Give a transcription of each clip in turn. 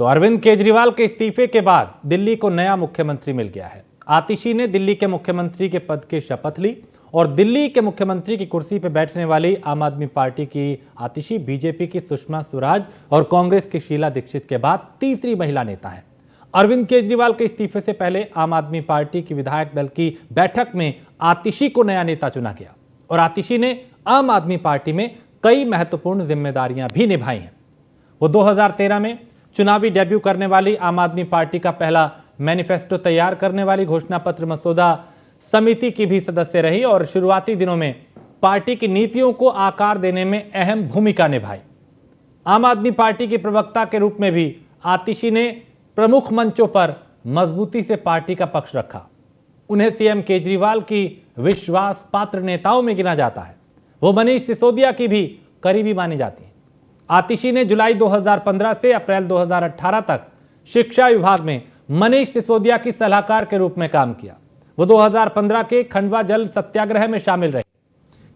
तो अरविंद केजरीवाल के इस्तीफे के बाद दिल्ली को नया मुख्यमंत्री मिल गया है। आतिशी ने दिल्ली के मुख्यमंत्री के पद की शपथ ली और दिल्ली के मुख्यमंत्री की कुर्सी पर बैठने वाली आम आदमी पार्टी की आतिशी बीजेपी की सुषमा स्वराज और कांग्रेस की शीला दीक्षित के बाद तीसरी महिला नेता है। अरविंद केजरीवाल के इस्तीफे से पहले आम आदमी पार्टी की विधायक दल की बैठक में आतिशी को नया नेता चुना गया और आतिशी ने आम आदमी पार्टी में कई महत्वपूर्ण जिम्मेदारियां भी निभाई हैं। वो 2013 में चुनावी डेब्यू करने वाली आम आदमी पार्टी का पहला मैनिफेस्टो तैयार करने वाली घोषणा पत्र मसौदा समिति की भी सदस्य रही और शुरुआती दिनों में पार्टी की नीतियों को आकार देने में अहम भूमिका निभाई। आम आदमी पार्टी की प्रवक्ता के रूप में भी आतिशी ने प्रमुख मंचों पर मजबूती से पार्टी का पक्ष रखा। उन्हें सीएम केजरीवाल की विश्वास पात्र नेताओं में गिना जाता है। वो मनीष सिसोदिया की भी करीबी मानी जाती है। आतिशी ने जुलाई 2015 से अप्रैल 2018 तक शिक्षा विभाग में मनीष सिसोदिया की सलाहकार के रूप में काम किया। वो 2015 के खंडवा जल सत्याग्रह में शामिल रहे,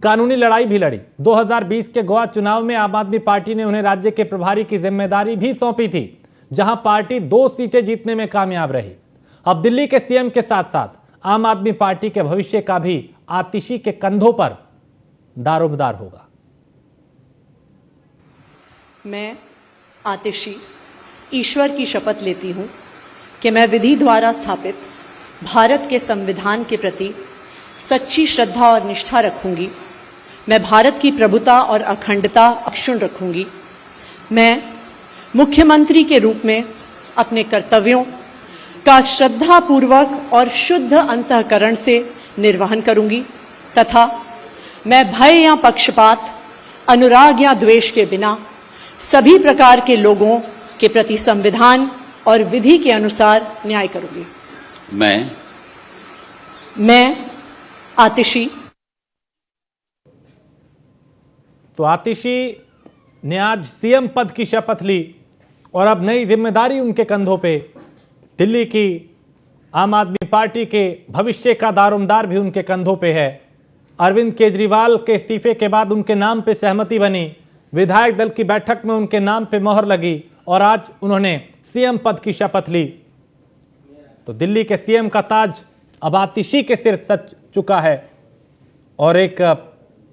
कानूनी लड़ाई भी लड़ी। 2020 के गोवा चुनाव में आम आदमी पार्टी ने उन्हें राज्य के प्रभारी की जिम्मेदारी भी सौंपी थी, जहां पार्टी 2 सीटें जीतने में कामयाब रही। अब दिल्ली के सीएम के साथ साथ आम आदमी पार्टी के भविष्य का भी आतिशी के कंधों पर दारोमदार होगा। मैं आतिशी ईश्वर की शपथ लेती हूँ कि मैं विधि द्वारा स्थापित भारत के संविधान के प्रति सच्ची श्रद्धा और निष्ठा रखूंगी। मैं भारत की प्रभुता और अखंडता अक्षुण्ण रखूंगी। मैं मुख्यमंत्री के रूप में अपने कर्तव्यों का श्रद्धापूर्वक और शुद्ध अंतःकरण से निर्वहन करूंगी तथा मैं भय या पक्षपात, अनुराग या द्वेष के बिना सभी प्रकार के लोगों के प्रति संविधान और विधि के अनुसार न्याय करूंगी। मैं आतिशी। तो आतिशी ने आज सीएम पद की शपथ ली और अब नई जिम्मेदारी उनके कंधों पे। दिल्ली की आम आदमी पार्टी के भविष्य का दारोमदार भी उनके कंधों पे है। अरविंद केजरीवाल के इस्तीफे के बाद उनके नाम पे सहमति बनी, विधायक दल की बैठक में उनके नाम पे मोहर लगी और आज उन्होंने सीएम पद की शपथ ली। तो दिल्ली के सीएम का ताज अब आतिशी के सिर सज चुका है और एक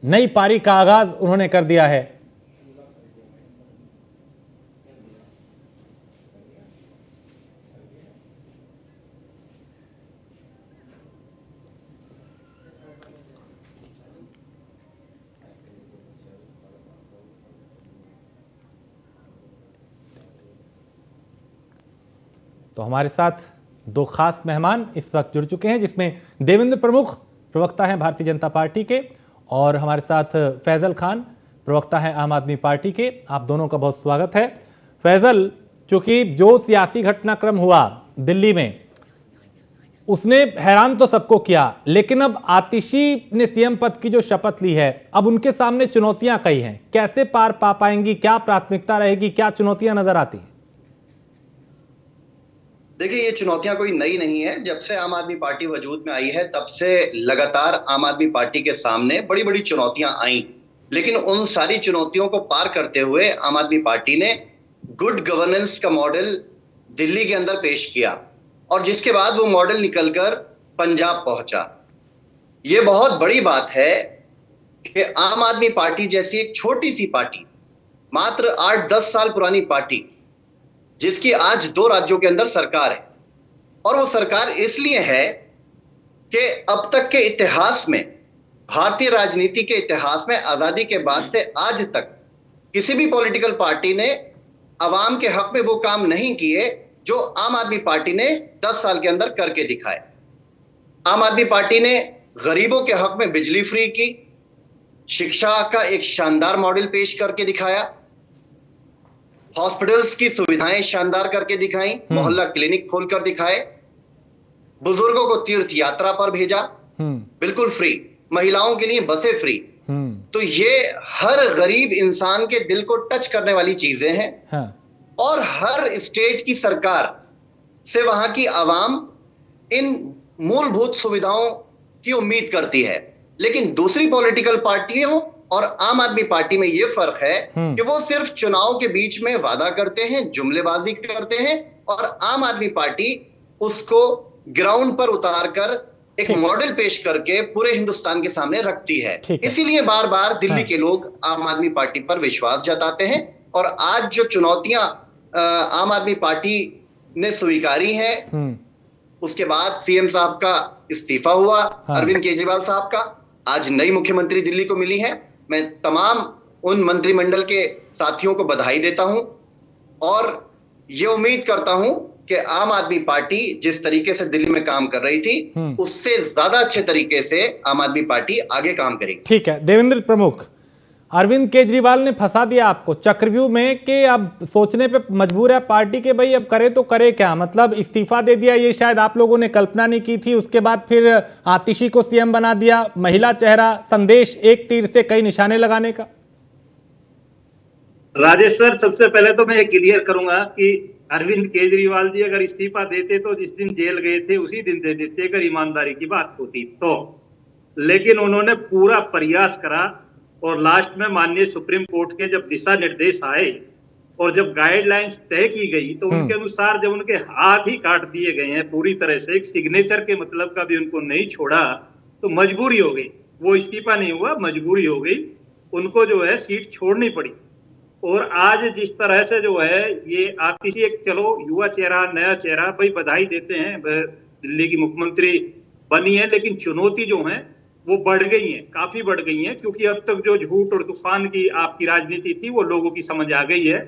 नई पारी का आगाज उन्होंने कर दिया है। तो हमारे साथ 2 खास मेहमान इस वक्त जुड़ चुके हैं, जिसमें देवेंद्र प्रमुख प्रवक्ता हैं भारतीय जनता पार्टी के और हमारे साथ फैजल खान प्रवक्ता हैं आम आदमी पार्टी के। आप दोनों का बहुत स्वागत है। फैजल, चूंकि जो सियासी घटनाक्रम हुआ दिल्ली में उसने हैरान तो सबको किया, लेकिन अब आतिशी ने सीएम पद की जो शपथ ली है, अब उनके सामने चुनौतियां कई हैं। कैसे पार पा पाएंगी? क्या प्राथमिकता रहेगी? क्या चुनौतियां नजर आती हैं? देखिए, ये चुनौतियां कोई नई नहीं है। जब से आम आदमी पार्टी वजूद में आई है तब से लगातार आम आदमी पार्टी के सामने बड़ी बड़ी चुनौतियां आई, लेकिन उन सारी चुनौतियों को पार करते हुए आम आदमी पार्टी ने गुड गवर्नेंस का मॉडल दिल्ली के अंदर पेश किया और जिसके बाद वो मॉडल निकलकर पंजाब पहुंचा। ये बहुत बड़ी बात है कि आम आदमी पार्टी जैसी एक छोटी सी पार्टी, मात्र 8-10 साल पुरानी पार्टी, जिसकी आज 2 राज्यों के अंदर सरकार है, और वो सरकार इसलिए है कि अब तक के इतिहास में, भारतीय राजनीति के इतिहास में, आजादी के बाद से आज तक किसी भी पॉलिटिकल पार्टी ने अवाम के हक में वो काम नहीं किए जो आम आदमी पार्टी ने 10 साल के अंदर करके दिखाए। आम आदमी पार्टी ने गरीबों के हक में बिजली फ्री की, शिक्षा का एक शानदार मॉडल पेश करके दिखाया, हॉस्पिटल्स की सुविधाएं शानदार करके दिखाई, मोहल्ला क्लिनिक खोलकर दिखाए, बुजुर्गों को तीर्थ यात्रा पर भेजा बिल्कुल फ्री, महिलाओं के लिए बसें फ्री। तो ये हर गरीब इंसान के दिल को टच करने वाली चीजें हैं। हाँ। और हर स्टेट की सरकार से वहां की आवाम इन मूलभूत सुविधाओं की उम्मीद करती है, लेकिन दूसरी पॉलिटिकल पार्टियों और आम आदमी पार्टी में ये फर्क है कि वो सिर्फ चुनाव के बीच में वादा करते हैं, जुमलेबाजी करते हैं, और आम आदमी पार्टी उसको ग्राउंड पर उतारकर एक मॉडल पेश करके पूरे हिंदुस्तान के सामने रखती है। इसीलिए बार बार दिल्ली के लोग आम आदमी पार्टी पर विश्वास जताते हैं। और आज जो चुनौतियां आम आदमी पार्टी ने स्वीकारी हैं, उसके बाद सीएम साहब का इस्तीफा हुआ, अरविंद केजरीवाल साहब का, आज नई मुख्यमंत्री दिल्ली को मिली है। मैं तमाम उन मंत्रिमंडल के साथियों को बधाई देता हूं और ये उम्मीद करता हूं कि आम आदमी पार्टी जिस तरीके से दिल्ली में काम कर रही थी, उससे ज्यादा अच्छे तरीके से आम आदमी पार्टी आगे काम करेगी। ठीक है देवेंद्र प्रमुख, अरविंद केजरीवाल ने फंसा दिया आपको चक्रव्यूह में कि अब सोचने पे मजबूर है पार्टी के भाई अब करे तो करे क्या, मतलब इस्तीफा दे दिया, ये शायद आप लोगों ने कल्पना नहीं की थी। उसके बाद फिर आतिशी को सीएम बना दिया, महिला चेहरा, संदेश, एक तीर से कई निशाने लगाने का। राजेश सर, सबसे पहले तो मैं ये क्लियर करूंगा कि अरविंद केजरीवाल जी अगर इस्तीफा देते तो जिस दिन जेल गए थे उसी दिन दे देते अगर ईमानदारी की बात होती तो, लेकिन उन्होंने पूरा प्रयास करा और लास्ट में माननीय सुप्रीम कोर्ट के जब दिशा निर्देश आए और जब गाइडलाइंस तय की गई तो उनके अनुसार जब उनके हाथ ही काट दिए गए हैं पूरी तरह से, एक सिग्नेचर के मतलब का भी उनको नहीं छोड़ा, तो मजबूरी हो गई। वो इस्तीफा नहीं हुआ, मजबूरी हो गई, उनको जो है सीट छोड़नी पड़ी। और आज जिस तरह से जो है ये आतिशी, एक चलो युवा चेहरा, नया चेहरा, भाई बधाई देते हैं, दिल्ली की मुख्यमंत्री बनी है, लेकिन चुनौती जो है वो बढ़ गई है, काफी बढ़ गई है, क्योंकि अब तक जो झूठ और तूफान की आपकी राजनीति थी वो लोगों की समझ आ गई है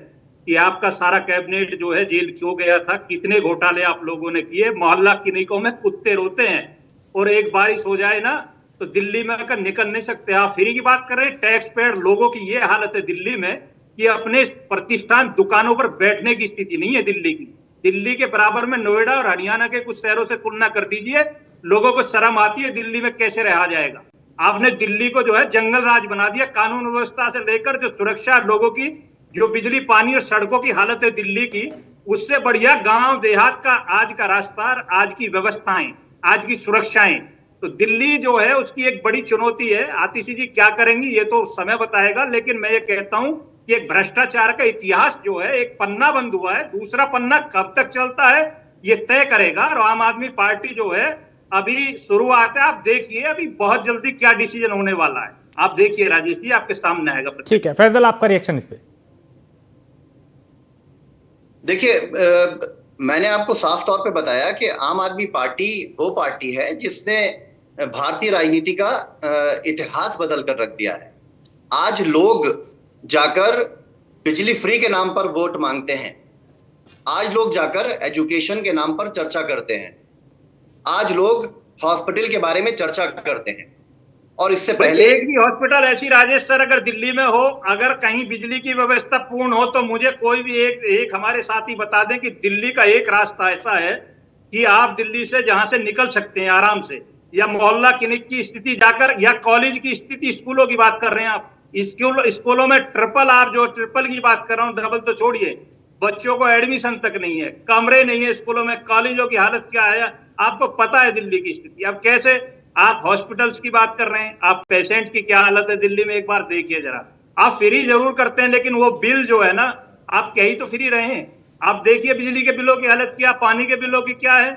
कि आपका सारा कैबिनेट जो है जेल क्यों गया था, कितने घोटाले आप लोगों ने किए, मोहल्ला क्लिनिकों में कुत्ते रोते हैं और एक बारिश हो जाए ना तो दिल्ली में अगर निकल नहीं सकते। आप फ्री की बात कर रहे हैं, टैक्स पेड लोगों की ये हालत है दिल्ली में कि अपने प्रतिष्ठान दुकानों पर बैठने की स्थिति नहीं है दिल्ली की। दिल्ली के बराबर में नोएडा और हरियाणा के कुछ शहरों से तुलना कर दीजिए, लोगों को शर्म आती है दिल्ली में कैसे रहा जाएगा। आपने दिल्ली को जो है जंगल राज बना दिया, कानून व्यवस्था से लेकर जो सुरक्षा लोगों की, जो बिजली पानी और सड़कों की हालत है दिल्ली की, उससे बढ़िया गांव देहात का आज का रास्ता, आज की व्यवस्थाएं, आज की सुरक्षाएं, तो दिल्ली जो है उसकी एक बड़ी चुनौती है। आतिशी जी क्या करेंगी ये तो समय बताएगा, लेकिन मैं ये कहता हूं कि एक भ्रष्टाचार का इतिहास जो है एक पन्ना बंद हुआ है, दूसरा पन्ना कब तक चलता है ये तय करेगा। और आम आदमी पार्टी जो है अभी शुरुआत है, आप देखिए अभी बहुत जल्दी क्या डिसीजन होने वाला है, आप देखिए राजेश जी, आपके सामने आएगा। ठीक है फैजल, आपका रिएक्शन इस पे। देखिए, मैंने आपको साफ तौर पे बताया कि आम आदमी पार्टी वो पार्टी है जिसने भारतीय राजनीति का इतिहास बदल कर रख दिया है। आज लोग जाकर बिजली फ्री के नाम पर वोट मांगते हैं, आज लोग जाकर एजुकेशन के नाम पर चर्चा करते हैं, आज लोग हॉस्पिटल के बारे में चर्चा करते हैं। और इससे पहले एक भी हॉस्पिटल ऐसी राजेश सर अगर दिल्ली में हो, अगर कहीं बिजली की व्यवस्था पूर्ण हो, तो मुझे कोई भी एक हमारे साथी बता दें कि दिल्ली का एक रास्ता ऐसा है कि आप दिल्ली से जहां से निकल सकते हैं आराम से, या मोहल्ला क्लिनिक की स्थिति जाकर, या कॉलेज की स्थिति, स्कूलों की बात कर रहे हैं आप, स्कूलों में ट्रिपल की बात कर रहा हूँ, डबल तो छोड़िए, बच्चों को एडमिशन तक नहीं है, कमरे नहीं है स्कूलों में, कॉलेजों की हालत क्या है आपको पता है दिल्ली की स्थिति। अब कैसे आप हॉस्पिटल्स की बात कर रहे हैं, आप पेशेंट की क्या हालत है दिल्ली में एक बार देखिए जरा। आप फ्री जरूर करते हैं लेकिन वो बिल जो है ना, आप कहीं तो फ्री रहे हैं, आप देखिए बिजली के बिलों की हालत क्या, पानी के बिलों की क्या है,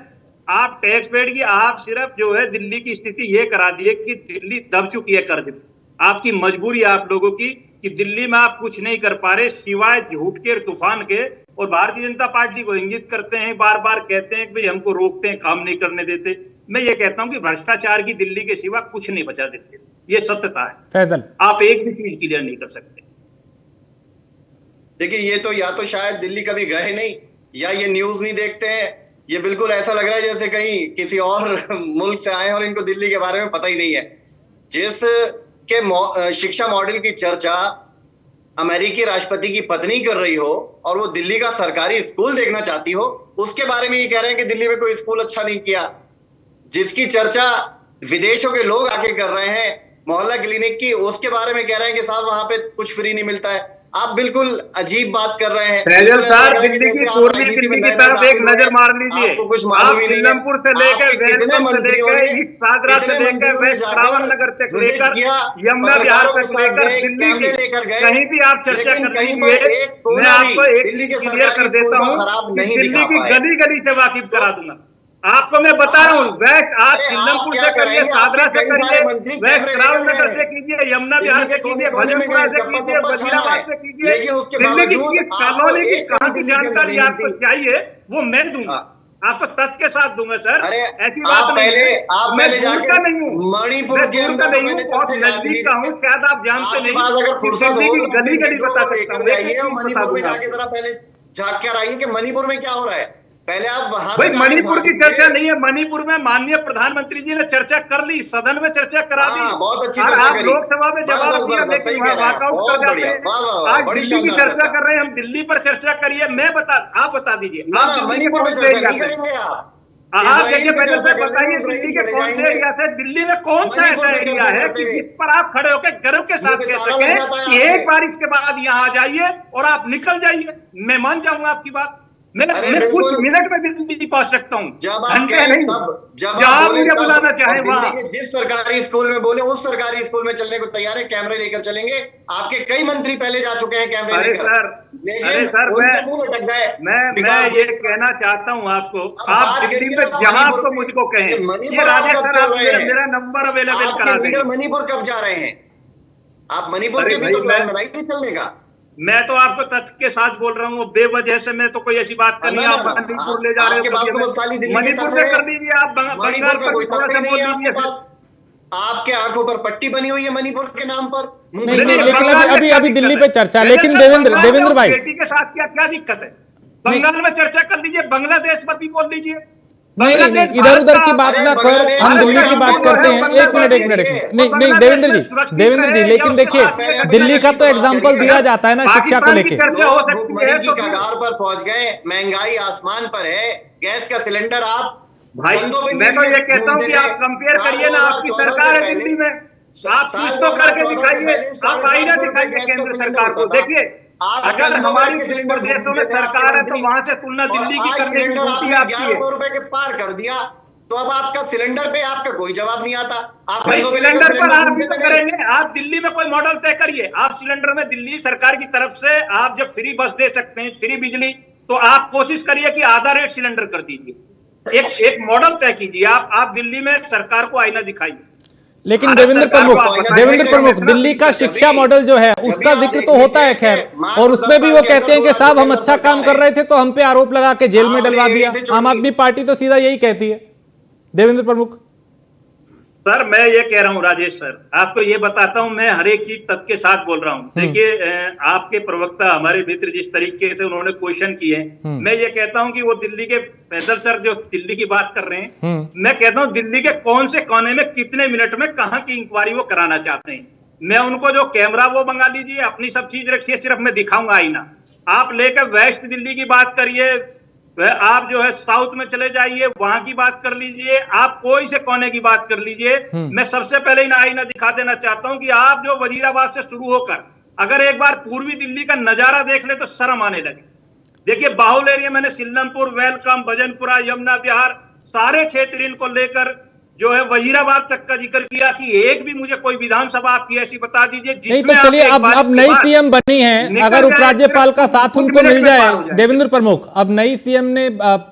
आप टैक्स पेड की, आप सिर्फ जो है दिल्ली की स्थिति ये करा दिए कि दिल्ली दब चुकी है कर्ज में। आपकी मजबूरी आप लोगों की कि दिल्ली में आप कुछ नहीं कर पा रहे सिवाय झूठ के, तूफान के, और भारतीय जनता पार्टी को इंगित करते हैं, बार बार कहते हैं कि भाई हमको रोकते हैं, काम नहीं करने देते। मैं ये कहता हूं कि भ्रष्टाचार की दिल्ली के सिवा कुछ नहीं बचा देते, ये सत्यता है। फैजल, आप एक भी चीज क्लियर नहीं कर सकते। देखिए, ये तो या तो शायद दिल्ली कभी गए नहीं या ये न्यूज नहीं देखते हैं, ये बिल्कुल ऐसा लग रहा है जैसे कहीं किसी और मुल्क से आए और इनको दिल्ली के बारे में पता ही नहीं है। जिस के शिक्षा मॉडल की चर्चा अमेरिकी राष्ट्रपति की पत्नी कर रही हो और वो दिल्ली का सरकारी स्कूल देखना चाहती हो, उसके बारे में ये कह रहे हैं कि दिल्ली में कोई स्कूल अच्छा नहीं किया। जिसकी चर्चा विदेशों के लोग आके कर रहे हैं मोहल्ला क्लिनिक की, उसके बारे में कह रहे हैं कि साहब वहां पे कुछ फ्री नहीं मिलता है। आप बिल्कुल अजीब बात कर रहे हैं। फैजल साहब, दिल्ली की पूर्वी दिल्ली की तरफ एक नजर मार लीजिए। आपको कुछ आप मालूम ही नहीं है। सीलमपुर से लेकर आपके कितने वेलकम से मंत्रियों लेकर ने- ईस्ट सागरा से कितने लेकर मंत्रियों ने वेस्ट जाकर श्रावण नगर तक विजिट लेकर किया, यमुना बिहार पत्रकारों के तक साथ लेकर गए, दिल्ली कैमरे की लेकर गए, कहीं भी आप चर्चा लेकिन कर कहीं लीजिए। पर एक मैं कोना आपको भी एक दिल्ली के क्लियर कर सरकारी देता स्कूल हूँ को खराब कि नहीं दिल्ली दिखा की पाए। गली गली से वाकिफ करा दूंगा आपको। मैं बता रहा हूँ, वेस्ट आप अरे आप सीलमपुर क्या से करिए, करेंगे? सागरा आपके से कई सारे करिए, मंत्री वेस्ट कैमरे श्रावण लेकर नगर गए से हैं। कीजिए, यमुना दिल्ली बिहार के से कोने कीजिए, कोने में भजनपुरा गए, से चप्पा कीजिए, चप्पा छाना है, वजीराबाद से कीजिए, लेकिन उसके दिल्ली की बावजूद किस आपको कॉलोनी की एक कहाँ कभी की दिल्ली के अंदर जानकारी नहीं आपको मिलती। चाहिए वो मैं दूंगा, हाँ। आपको तथ्य के साथ दूंगा सर। अरे ऐसी बात नहीं है। आप मैं पहले दूर जाके का नहीं हूँ, मणिपुर मैं के दूर अंदर का तो नहीं पहले हूँ, बहुत तथ्य जांच नजदीक का हूँ। लीजिए। शायद आप जानते आपके नहीं पास अगर कि फुर्सत दिल्ली हो की तो गली अपने गली बता मित्रों को सकता लेकर हूँ। के एक एक आइए और चीज बता मणिपुर में दूंगा जाके आपको। जरा पहले झांक कर आइए कि मणिपुर में क्या हो रहा है। पहले आप वहां पे भाई जाके मणिपुर की झांक चर्चा लीजिए। नहीं है। मणिपुर में माननीय प्रधानमंत्री जी ने चर्चा कर ली, सदन में चर्चा करा दी, हाँ, बहुत अच्छी और चर्चा आप करी। लोकसभा में बस जवाब बस दिया बस बस लेकिन सही वहां कह रहे हैं, वॉकआउट कर बहुत जाते बढ़िया, हैं। वाह वाह वाह, आज बड़ी दिल्ली की शानदार चर्चा चर्चा। कर रहे हैं, हम दिल्ली पर चर्चा करिए। मैं आप बता दीजिए ना आप ना, दिल्ली के मणिपुर में कौन से चर्चा एरिया नहीं से? करेंगे आप। आप देखिए इजराइल पे पहले चर्चा तो कर बताइए लेंगे, दिल्ली इजराइल के चले कौन से जाएंगे। एरिया से, दिल्ली में कौन सा मणिपुर ऐसा पे एरिया चर्चा है करते कि हुए जिस पर आप खड़े होकर गर्व के मुंह साथ पे कह ताला लग सकें जाता है कि आपके। एक बार इसके बाद यहाँ आ जाइए और आप निकल जाइए, मैं मान जाऊंगा आपकी बात। मैं अरे कुछ बिल्कुल। मिनट में दिल्ली पहुंच सकता हूँ, जब आप घंटे कहें नहीं। तब, जब जहां आप आप बोले मुझे तब, बुलाना चाहें और दिल्ली वहां। के जिस सरकारी स्कूल में बोले उस सरकारी स्कूल में चलने को तैयार है, कैमरे लेकर चलेंगे। आपके कई मंत्री पहले जा चुके हैं कैमरे अरे लेकर, सर, लेकिन सर उनके मुंह अटक गए। मैं ये कहना चाहता हूँ आपको, अब आप बात दिल्ली करिए में आप जहां मणिपुर आपको की। मुझको कहें, ये ये मणिपुर आप राजेश कब सर, चल आप रहे हैं? मेरा नंबर अवेलेबल आपके करा लीडर देंगे। मणिपुर कब जा रहे हैं? आप मणिपुर अरे के भी भाई तो प्लान बनाइए चलने का। मैं तो आपको तथ्य के साथ बोल रहा हूँ, बेवजह से मैं तो कोई ऐसी बात करनी है। आप मणिपुर ले जा रहे हो, आपके पास कभी तो बस खाली दिल्ली के मणिपुर तथ्य से हैं। कर लीजिए, आप बंगाल मणिपुर का पर कोई भी थोड़ा तथ्य सा ही नहीं बोल है आपके लीजिए। पास। आपके आंखों पर पट्टी बनी हुई है मणिपुर के नाम पर। मुंह नहीं पे नहीं, ताला लेकिन लगा अभी है। अभी अभी दिल्ली पे चर्चा। मैंने लेकिन कहा देवेंद्र बंगाल में देवेंद्र भाई, बेटी के साथ क्या दिक्कत है? बंगाल में चर्चा कर लीजिए, बांग्लादेश पर भी बोल लीजिए। नहीं नहीं, बांग्लादेश इधर भारत उधर का- की बात अरे ना कर, बांग्लादेश हम से दिल्ली की हम बात बोल करते रहे हैं। हैं, एक मिनट एक मिनट, देखिए, नहीं नहीं, देवेंद्र जी लेकिन देखिए, दिल्ली का तो एग्जाम्पल दिया जाता है ना शिक्षा को लेके। चर्चा हो सकती है भुखमरी की तो फिर- कगार पर पहुंच गए, महंगाई आसमान पर है, गैस का सिलेंडर आप भाई बंदों पे मैं तो नीचे ये कहता हूँ कि आप कंपेयर करिए ना, आपकी सरकार है दिल्ली में, आप कुछ तो करके दिखाइए, आप आईना दिखाइए केंद्र सरकार को। देखिए अगर हमारी प्रदेशों में सरकार है तो वहां से तुलना दिल्ली की करने की ड्यूटी आपकी है। 1100 रुपए के पार कर दिया, तो अब आपका सिलेंडर पे आपका कोई जवाब नहीं आता। आप भाई बंदों पे सिलेंडर पर आप भी घूमते तो नहीं। करेंगे, आप दिल्ली में कोई मॉडल तय करिए। आप सिलेंडर में दिल्ली सरकार की तरफ से आप जब फ्री बस दे सकते हैं, फ्री बिजली, तो आप कोशिश करिए कि आधा रेट सिलेंडर कर दीजिए। एक मॉडल तय कीजिए। आप दिल्ली में सरकार को आईना दिखाइए। लेकिन भारत देवेंद्र सरकार को आप प्रमुख बताइए, दिल्ली का शिक्षा मॉडल जो है उसका जिक्र तो होता है खैर, और उसमें भी वो कहते हैं कि साहब हम अच्छा काम कर रहे थे तो हम पे आरोप लगा के जेल में डलवा दिया। आम आदमी पार्टी तो सीधा यही कहती है। देवेंद्र प्रमुख सर मैं ये कह रहा हूँ राजेश सर, आपको ये बताता हूँ, मैं हर एक चीज तथ्य के साथ बोल रहा हूँ। देखिए आपके प्रवक्ता हमारे मित्र जिस तरीके से उन्होंने क्वेश्चन किए, मैं ये कहता हूँ कि वो दिल्ली के फैजल सर जो दिल्ली की बात कर रहे हैं, मैं कहता हूँ दिल्ली के कौन से कोने में कितने मिनट में कहाँ की इंक्वायरी वो कराना चाहते हैं। मैं उनको जो कैमरा वो मंगा लीजिए, अपनी सब चीज रखिए, सिर्फ मैं दिखाऊंगा आईना। आप लेकर वेस्ट दिल्ली की बात करिए, आप जो है साउथ में चले जाइए, वहां की बात कर लीजिए, आप कोई से कोने की बात कर लीजिए। मैं सबसे पहले इन आईना दिखा देना चाहता हूं कि आप जो वजीराबाद से शुरू होकर अगर एक बार पूर्वी दिल्ली का नजारा देख ले तो शर्म आने लगे। देखिए बाहुल एरिया, मैंने सिलमपुर, वेलकम, भजनपुरा, यमुना विहार, सारे क्षेत्र इनको लेकर जो है वजीराबाद तक का जिक्र किया कि एक भी मुझे कोई विधानसभा आपकी ऐसी बता दीजिए नहीं तो चलिए, अब नई सीएम बनी है, अगर उपराज्यपाल का साथ उनको मिल जाए, देवेंद्र प्रमुख अब नई सीएम ने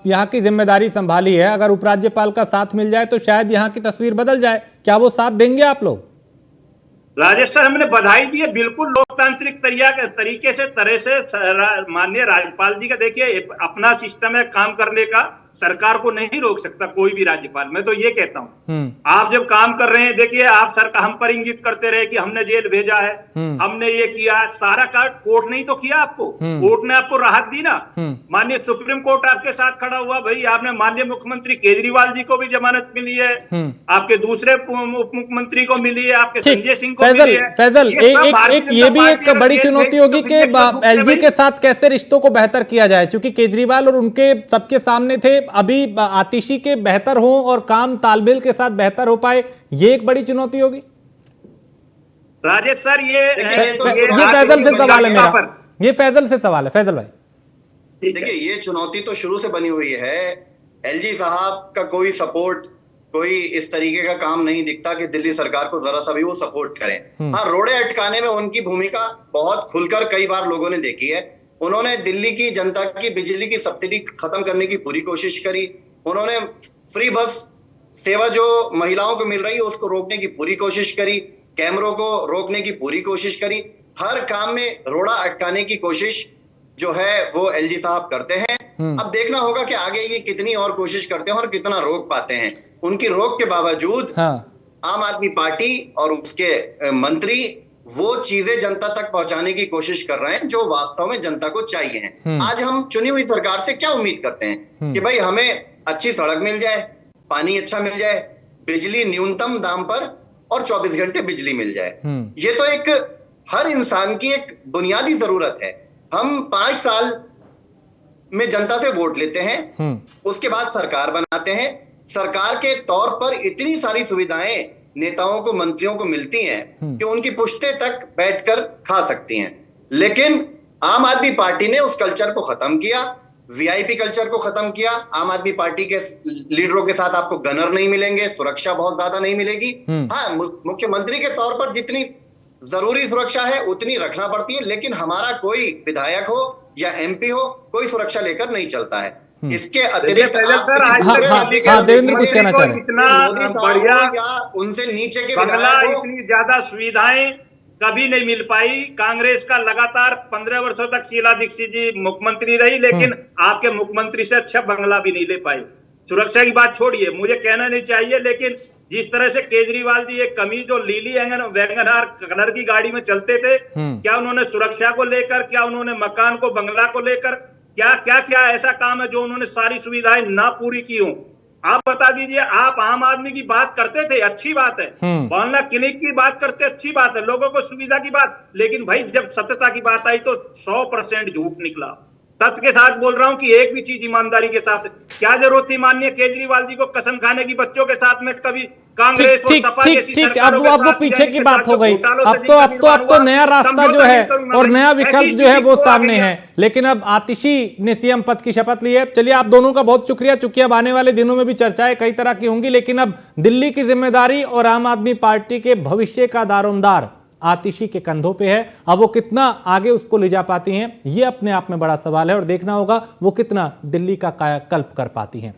यहाँ की जिम्मेदारी संभाली है, अगर उपराज्यपाल का साथ मिल जाए तो शायद यहाँ की तस्वीर बदल जाए। क्या वो साथ देंगे आप लोग? राजेश सर हमने बधाई दी है, बिल्कुल लोकतांत्रिक तरीके से माननीय राज्यपाल जी का देखिए अपना सिस्टम है काम करने का, सरकार को नहीं रोक सकता कोई भी राज्यपाल। मैं तो ये कहता हूँ आप जब काम कर रहे हैं, देखिए आप सरकार हम पर इंगित करते रहे कि हमने जेल भेजा है, हमने ये किया, सारा कार्ड कोर्ट नहीं तो किया आपको, कोर्ट ने आपको राहत दी ना। माननीय सुप्रीम कोर्ट आपके साथ खड़ा हुआ, भाई आपने माननीय मुख्यमंत्री केजरीवाल जी को भी जमानत मिली है, आपके दूसरे उप मुख्यमंत्री को मिली है, आपके संजय सिंह को मिली है। फैजल एक ये भी एक बड़ी चुनौती होगी कि एलजी के साथ कैसे रिश्तों को बेहतर किया जाए, क्योंकि केजरीवाल और उनके सबके सामने थे, अभी आतिशी के बेहतर हो और काम तालमेल के साथ बेहतर हो पाए, ये एक बड़ी चुनौती होगी। राजेश सर ये फैजल से सवाल है मेरा, ये फैजल से सवाल है, फैजल भाई। देखिए, ये चुनौती तो शुरू से बनी हुई है। एलजी साहब का कोई सपोर्ट, कोई इस तरीके का काम नहीं दिखता कि दिल्ली सरकार को जरा सा भी वो सपोर्ट करें। हाँ, रोड़े अटकाने में उनकी भूमिका बहुत खुलकर कई बार लोगों ने देखी है। उन्होंने दिल्ली की जनता की बिजली की सब्सिडी खत्म करने की पूरी कोशिश करी। उन्होंने फ्री बस सेवा जो महिलाओं को मिल रही है उसको रोकने की पूरी कोशिश करी, कैमरों को रोकने की पूरी कोशिश करी। हर काम में रोड़ा अटकाने की कोशिश जो है वो एलजी साहब करते हैं। अब देखना होगा कि आगे ये कितनी और कोशिश करते हैं और कितना रोक पाते हैं। उनकी रोक के बावजूद आम आदमी पार्टी और उसके मंत्री वो चीजें जनता तक पहुंचाने की कोशिश कर रहे हैं जो वास्तव में जनता को चाहिए हैं। आज हम चुनी हुई सरकार से क्या उम्मीद करते हैं कि भाई हमें अच्छी सड़क मिल जाए, पानी अच्छा मिल जाए, बिजली न्यूनतम दाम पर और 24 घंटे बिजली मिल जाए। ये तो एक हर इंसान की एक बुनियादी जरूरत है। हम 5 साल में जनता से वोट लेते हैं, उसके बाद सरकार बनाते हैं। सरकार के तौर पर इतनी सारी सुविधाएं नेताओं को, मंत्रियों को मिलती हैं कि उनकी पुश्ते तक बैठकर खा सकती हैं। लेकिन आम आदमी पार्टी ने उस कल्चर को खत्म किया, वीआईपी कल्चर को खत्म किया। आम आदमी पार्टी के लीडरों के साथ आपको गनर नहीं मिलेंगे, सुरक्षा बहुत ज्यादा नहीं मिलेगी। हाँ, मुख्यमंत्री के तौर पर जितनी जरूरी सुरक्षा है उतनी रखना पड़ती है, लेकिन हमारा कोई विधायक हो या एमपी हो कोई सुरक्षा लेकर नहीं चलता है। इसके अतिरिक्त देवेंद्र कुछ कहना चाह रहे हैं। इतना बढ़िया उनसे नीचे के बंगला, इतनी ज्यादा सुविधाएं कभी नहीं मिल पाई। कांग्रेस का लगातार 15 वर्षों तक शीला दीक्षित जी मुख्यमंत्री रही, लेकिन आपके मुख्यमंत्री से अच्छा बंगला भी नहीं ले पाई। सुरक्षा की बात छोड़िए, मुझे कहना नहीं चाहिए, लेकिन जिस तरह से केजरीवाल जी एक कमी जो लीली वैगनआर कलर की गाड़ी में चलते थे, क्या उन्होंने सुरक्षा को लेकर, क्या उन्होंने मकान को, बंगला को लेकर क्या ऐसा काम है जो उन्होंने सारी सुविधाएं ना पूरी की हो? आप बता दीजिए। आप आम आदमी की बात करते थे, अच्छी बात है, मोहल्ला क्लिनिक की बात करते, अच्छी बात है, लोगों को सुविधा की बात, लेकिन भाई जब सत्यता की बात आई तो 100% झूठ निकला। तथ्य के साथ बोल रहा हूं कि एक भी चीज ईमानदारी के साथ, क्या जरूरत थी माननीय केजरीवाल जी को कसम खाने की बच्चों के साथ में? कभी कांग्रेस और सपा जैसी सरकारों के अब वो साथ पीछे की बात हो गई। अब तो नया रास्ता जो समझौता है नहीं करूंगा और मैं। नया विकल्प ऐसी जो है वो स्थिति को सामने आगे है। लेकिन अब आतिशी ने सीएम पद की शपथ ली है। चलिए, आप दोनों का बहुत शुक्रिया, चूंकि अब आने वाले दिनों में भी चर्चाएं कई तरह की होंगी, लेकिन अब दिल्ली की जिम्मेदारी और आम आदमी पार्टी के भविष्य का दारोमदार आतिशी के कंधों पे है। अब वो कितना आगे उसको ले जा पाती हैं, ये अपने आप में बड़ा सवाल है और देखना होगा वो कितना दिल्ली का कायाकल्प कर पाती हैं।